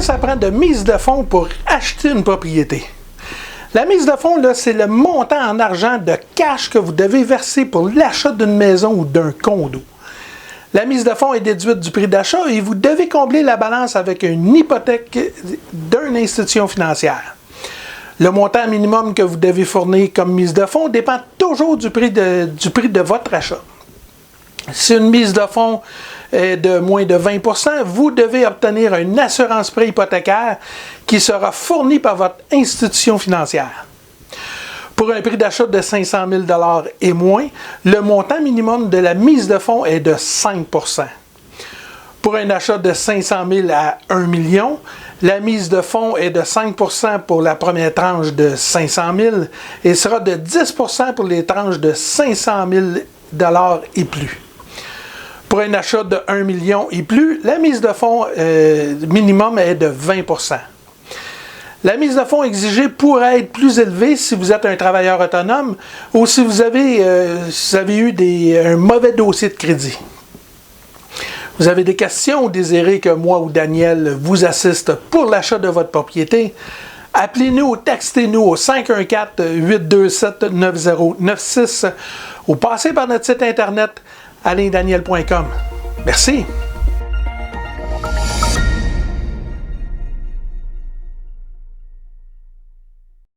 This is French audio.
ça prend de mise de fonds pour acheter une propriété? La mise de fonds, là, c'est le montant en argent de cash que vous devez verser pour l'achat d'une maison ou d'un condo. La mise de fonds est déduite du prix d'achat et vous devez combler la balance avec une hypothèque d'une institution financière. Le montant minimum que vous devez fournir comme mise de fonds dépend toujours du prix de votre achat. Si une mise de fonds est de moins de 20 %, vous devez obtenir une assurance prêt hypothécaire qui sera fournie par votre institution financière. Pour un prix d'achat de 500 000 $ et moins, le montant minimum de la mise de fonds est de 5 %. Pour un achat de 500 000 à 1 million, la mise de fonds est de 5 % pour la première tranche de 500 000 et sera de 10 % pour les tranches de 500 000 $ et plus. Pour un achat de 1 million et plus, la mise de fonds minimum est de 20 %. La mise de fonds exigée pourrait être plus élevée si vous êtes un travailleur autonome ou si vous avez eu un mauvais dossier de crédit. Vous avez des questions ou désirez que moi ou Daniel vous assiste pour l'achat de votre propriété? Appelez-nous ou textez-nous au 514-827-9096 ou passez par notre site internet alaindaniel.com. Merci.